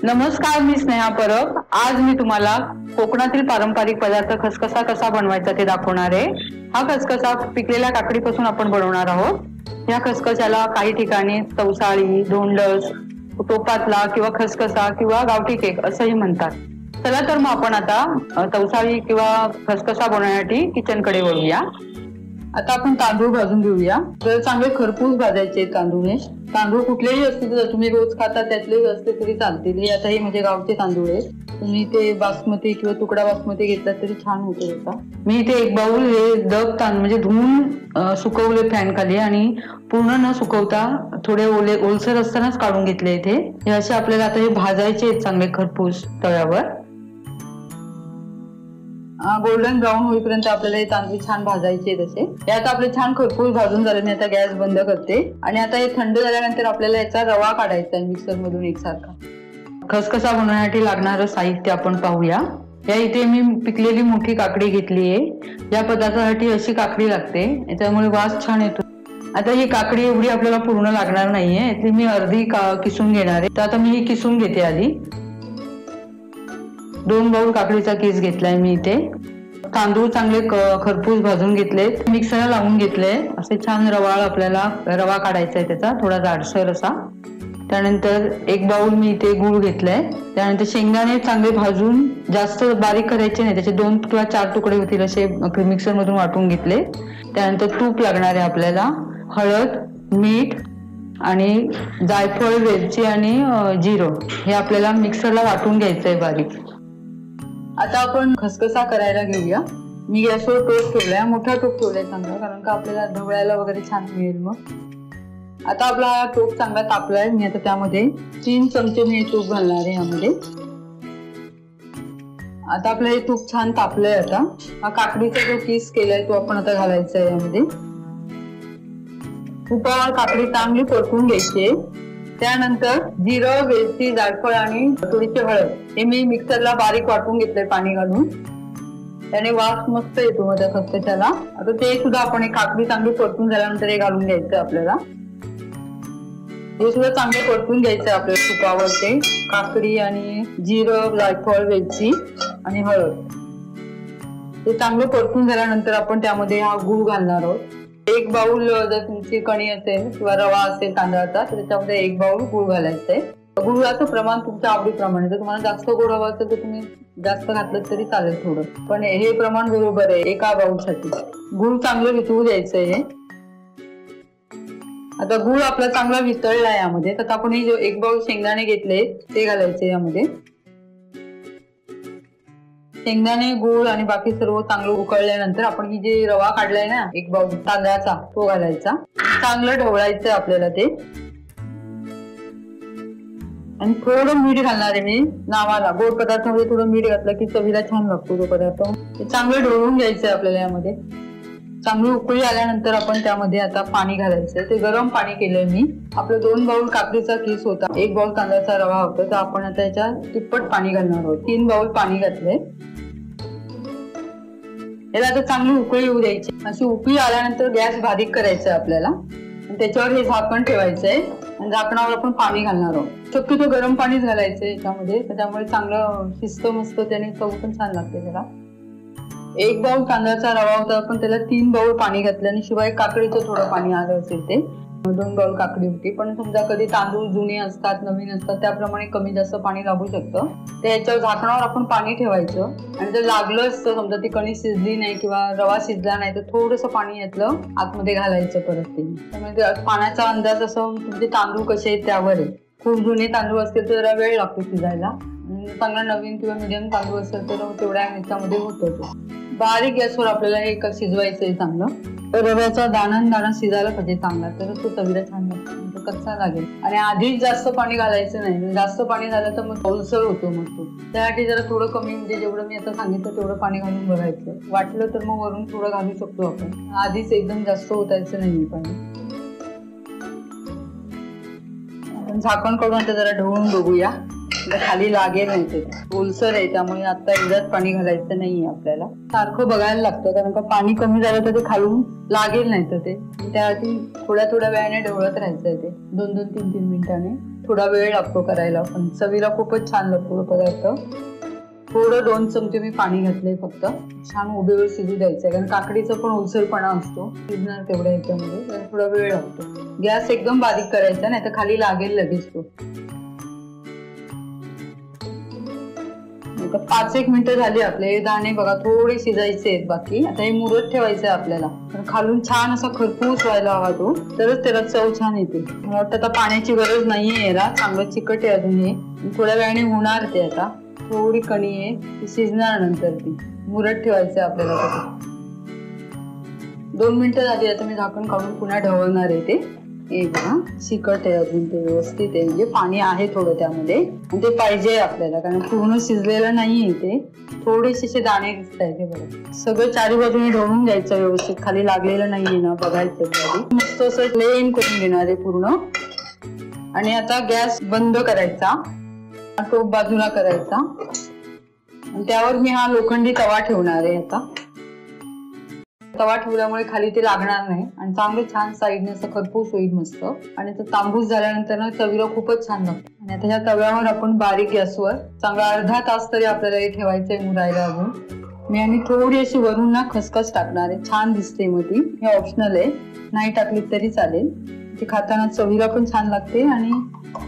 नमस्कार, मी स्नेहा परब। आज मी तुम्हाला कोकणातील पारंपरिक पदार्थ खसखसा कसा बनवायचा ते दाखवणार आहे। हा खसखसा पिकलेल्या काकडीपासून आपण बनवणार आहोत। या खसखसाला काही ठिकाणी तवसाळी, धोंडस, टोपातला किंवा खसखसा किंवा गावठी केक असंही म्हणतात। चला तर मग आपण आता तवसाळी किंवा खसखसा बनवण्यासाठी किचनकडे वळूया। आता आपण तांदूळ भाजून घेऊया। तर चांगले खरपूस भाजायचे तांदूळ। तांदूळ कुठलेही असतील तर तुम्ही रोज खाता त्यातले असले तरी चालतील। हे आता हे म्हणजे गावचे तांदूळ आहेत। तुम्ही ते बासमती किंवा तुकडा बासमती घेतला तरी छान होते याचा। मी इथे एक बाउल हे दब तांदूळ म्हणजे धुवून सुकवले फॅन खाली आणि पूर्ण न सुकवता थोडे ओलसर असतानाच काढून घेतले इथे। हे असे आपल्याला आता हे भाजायचे आहेत चांगले खरपूस तव्यावर। गोल्डन ब्राऊन होईपर्यंत आपल्याला हे तांदूळ छान भाजायचे तसे। हे आता आपले छान खरपूस भाजून झाले। मी आता गॅस बंद करते आणि आता हे थंड झाल्यानंतर आपल्याला याचा रवा काढायचा आहे मिक्सर मधून एकसारखा। खसखसा बनवण्यासाठी लागणारं साहित्य आपण पाहूया। या इथे मी पिकलेली मोठी काकडी घेतली आहे। या पदार्थासाठी अशी काकडी लागते, त्यामुळे वास छान येतो। आता ही काकडी एवढी आपल्याला पूर्ण लागणार नाहीये, यातली मी अर्धी किसून घेणार आहे। तर आता मी ही किसून घेते आधी। 2 बाउल काकडीचा किस घेतलाय मी इथे। तांदूळ चांगले खरपूस भाजून घेतले, मिक्सरला लावून घेतले। असे छान आपल्याला रवा काढायचा आहे त्याचा थोडा जाडसर असा। त्यानंतर 1 बाउल मी इथे गूळ घेतलाय। त्यानंतर शेंगदाणे चांगले भाजून जास्त बारीक करायचे नाही, त्याचे 2 किंवा 4 तुकडे होतील असे मिक्सर मधून वाटून घेतले। त्यानंतर तूप लागणार आहे आपल्याला, हळद, मीठ आणि जायफळ, वेलची आणि जिरं हे आपल्याला मिक्सरला वाटून घ्यायचंय बारीक। आता आपण खसखसा करायला घेऊया। मी गॅसवर टोप ठेवलाय, मोठा टोप ठेवलाय चांगला, कारण का आपल्याला ढवळायला वगैरे छान मिळेल मग। आता आपला टोप चांगला तापलाय। मी आता त्यामध्ये 3 चमचे मी तूप घालणार आहे यामध्ये। आता आपलं हे तूप छान तापलंय। आता हा काकडीचा जो किस केलाय तो आपण आता घालायचा आहे यामध्ये। तुपावर काकडी चांगली परतून घ्यायची आहे। त्यानंतर जिरं, वेलची, जायफळ आणि थोडीशी हळद हे मी मिक्सरला बारीक वाटून घेतलंय पाणी घालून। त्याने वास मस्त येतो माझ्या खसखसाला। आता ते सुद्धा आपण काकडी चांगली परतून झाल्यानंतर हे घालून घ्यायचं आपल्याला। हे सुद्धा चांगले परतून घ्यायचं आपल्याला तुपावर, ते काकडी आणि जिरं, जायफळ, वेलची आणि हळद ते चांगले परतून झाल्यानंतर आपण त्यामध्ये हा गूळ घालणार आहोत। 1 बाउल जर तुमची कणी असेल किंवा रवा असेल तांदळाचा तर त्याच्यामध्ये 1 बाउल गूळ घालायचंय। गुळाचं प्रमाण तुमच्या आवडीप्रमाणे, जर तुम्हाला जास्त गोड हवं असेल तर तुम्ही जास्त घातलं तरी चालेल थोडं, पण हे प्रमाण बरोबर आहे 1 बाउलसाठी। गूळ चांगलं वितळू द्यायचंय हे। आता गूळ आपला चांगला वितळला यामध्ये, तर आपण हे जो 1 बाउल शेंगदाणे घेतले ते घालायचे यामध्ये। शेंगदाणे, गूळ आणि बाकी सर्व चांगलं उकळल्यानंतर आपण ही जे रवा काढलाय ना 1 बाउल तांदळाचा तो घालायचा। चांगलं ढवळायचं आपल्याला ते, आणि थोडं मीठ घालणार आहे मी नावाला। गोड पदार्थामध्ये थोडं मीठ घातलं की चवीला छान लागतो तो पदार्थ। ते चांगलं ढवळून घ्यायचंय आपल्याला यामध्ये। चांगली उकळी आल्यानंतर आपण त्यामध्ये आता पाणी घालायचंय। ते गरम पाणी केलंय मी। आपलं 2 बाउल काकडीचा किस होता, 1 बाउल तांदळाचा रवा होता, तर आपण आता याच्या तिप्पट पाणी घालणार आहोत। 3 बाउल पाणी घातलंय। याला आता चांगली उकळी येऊ द्यायची। अशी उकळी आल्यानंतर गॅस बारीक करायचा आपल्याला, त्याच्यावर हे झाकण ठेवायचंय आणि झाकणावर आपण पाणी घालणार आहोत। शक्यतो गरम पाणीच घालायचंय याच्यामध्ये, त्याच्यामुळे चांगलं शिजतं मस्त, त्याने चव पण छान लागते त्याला। 1 बाउल तांदळाचा रवा होता, आपण त्याला 3 बाउल पाणी घातलं आणि शिवाय काकडीचं थोडं पाणी आलं असेल ते। 2 बाउल काकडी होती, पण समजा कधी तांदूळ जुने असतात नवीन असतात त्याप्रमाणे कमी जास्त पाणी लागू शकतं। तर याच्यावर झाकणावर आपण पाणी ठेवायचं आणि जर लागलं असतं समजा ती कणी शिजली नाही किंवा रवा शिजला नाही तर थोडंसं पाणी यातलं आतमध्ये घालायचं परत ते। त्यामुळे पाण्याचा अंदाज असं तुमचे तांदूळ कसे आहेत त्यावर आहे। खूप जुने तांदूळ असतील तर जरा वेळ लागतो शिजायला, चांगला नवीन किंवा मिडियम तांदूळ असेल तर तेवढ्या ह्याच्यामध्ये होतो तो। बारीक गॅसवर आपल्याला हे शिजवायचंय चांगलं। तर रव्याचा दाणा शिजायला पाहिजे चांगला, तर तो चवीला छान लागतो, कच्चा लागेल। आणि आधीच जास्त पाणी घालायचं नाही, जास्त पाणी झालं तर मग ओलसर होतो मग तो। त्यासाठी जरा थोडं कमी, म्हणजे जेवढं मी आता सांगितलं तेवढं पाणी घालून बघायचं। वाटलं तर मग वरून थोडं घालू शकतो आपण, आधीच एकदम जास्त ओतायचं नाही पाणी। आपण झाकण काढून आता जरा ढवळून बघूया, खाली लागेल नाही ते, ओलसर आहे त्यामुळे आता एवढंच पाणी घालायचं नाहीये आपल्याला। सारखं बघायला लागतं, कारण का पाणी कमी झालं तर ते खालून लागेल नाही तर ते, त्यासाठी थोड्या वेळाने ढवळत राहायचंय ते 2-2, 3-3 मिनिटाने। थोडा वेळ लागतो करायला, पण चवीला खूपच छान लागतो पदार्थ. थोडं 2 चमचे मी पाणी घातले फक्त. छान उभेवर शिजू द्यायचंय, कारण काकडीचा पण ओलसरपणा असतो, शिजणार तेवढ्या ह्याच्यामध्ये थोडा वेळ लागतो. गॅस एकदम बारीक करायचा, नाही तर खाली लागेल लगेच तो. 5-1 मिनिटं झाली. आपले दाणे बघा थोडे शिजायचे आहेत बाकी. आता हे मुरत ठेवायचं आहे आपल्याला, खालून छान असा खरपूस व्हायला हवा तो, तरच त्याला चव छान येते. मला वाटतं आता पाण्याची गरज नाहीये याला, चांगलं चिकट आहे अजून हे. थोड्या वेळाने होणार ते. आता थोडी कणी आहे ती शिजणार, नंतर ती मुरत ठेवायचं आपल्याला. 2 मिनिटं झाली. आता मी झाकण काढून पुन्हा ढवळणार आहे ते. हे बघा चिकट आहे अजून ते, व्यवस्थित आहे, म्हणजे पाणी आहे थोडं त्यामध्ये, आणि ते पाहिजे आपल्याला, कारण पूर्ण शिजलेलं नाहीये ते. थोडेसे दाणे दिसत आहेत. बघा सगळं चारी बाजूने ढवळून घ्यायचं व्यवस्थित, खाली लागलेलं नाहीये ना बघायचं. मस्त असं प्लेन करून घेणार आहे पूर्ण. आणि आता गॅस बंद करायचा, टोप बाजूला करायचा, आणि त्यावर मी हा लोखंडी तवा ठेवणार आहे. आता तवा ठेवल्यामुळे खाली ते लागणार नाही, आणि चांगलं छान साईडने असं खरपूस होईल मस्त. आणि तो तांबूस झाल्यानंतर ना चवीला खूपच छान लागतो. आणि आता ह्या तव्यावर आपण बारीक गॅसवर चांगला अर्धा तास तरी आपल्याला हे ठेवायचंय मुरायला अजून. मी आणि थोडी अशी वरून ना खसखस टाकणार आहे, छान दिसते मग ती. हे ऑप्शनल आहे, नाही टाकली तरी चालेल. ती खाताना चवीला पण छान लागते आणि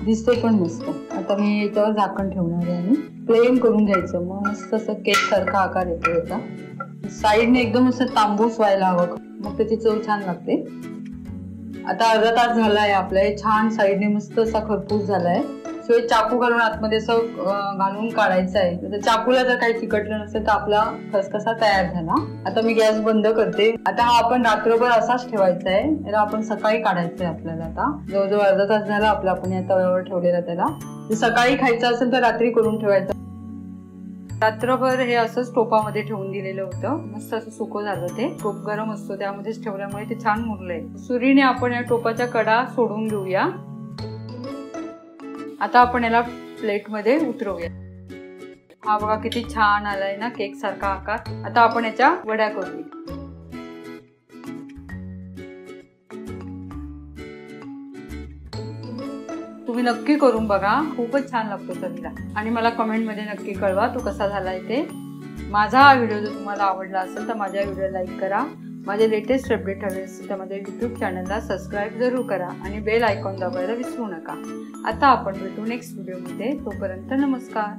दिसते पण मस्त. आता मी याच्यावर झाकण ठेवणार आहे आणि प्लेन करून घ्यायचं, मग मस्त असं केक सारखा आकार येतो याचा. साईडने एकदम असं तांबूस व्हायला हवं, मग त्याची चव छान लागते. आता अर्धा तास झालाय आपल्या, छान साईडने मस्त असा खरपूस झालाय. सो चाकू घालून आतमध्ये असं घालून काढायचं आहे. तर चाकूला जर काही चिकटलं नसेल तर आपला खसखसा तयार झाला. आता मी गॅस बंद करते. आता हा आपण रात्रभर असाच ठेवायचा आहे, याला आपण सकाळी काढायचं आहे आपल्याला. आता जवळजवळ अर्धा तास झाला आपला आपण या तव्यावर ठेवलेला त्याला. सकाळी खायचं असेल तर रात्री करून ठेवायचं. रात्रभर हे असंच टोपामध्ये ठेवून दिलेलं होतं, मस्त असं सुकं झालं ते. टोप गरम असतो त्यामध्येच ठेवल्यामुळे ते छान मुरलंय. सुरीने आपण या टोपाच्या कडा सोडून घेऊया. आता आपण याला प्लेटमध्ये उतरवूया. हा बघा किती छान आलाय ना केक सारखा आकार. आता आपण याच्या वड्या करूया. तुम्ही नक्की करून बघा, खूपच छान लागतो चवीला. आणि मला कमेंट मध्ये नक्की कळवा तो कसा झालाय ते. माझा हा व्हिडिओ जर तुम्हाला आवडला असेल तर माझ्या व्हिडिओ लाईक करा. माझे लेटेस्ट अपडेट हवे असेल तर माझ्या YouTube चॅनलला सबस्क्राईब जरूर करा आणि बेल आयकॉन दाबायला विसरू नका. आता आपण भेटू नेक्स्ट व्हिडिओमध्ये. तोपर्यंत नमस्कार.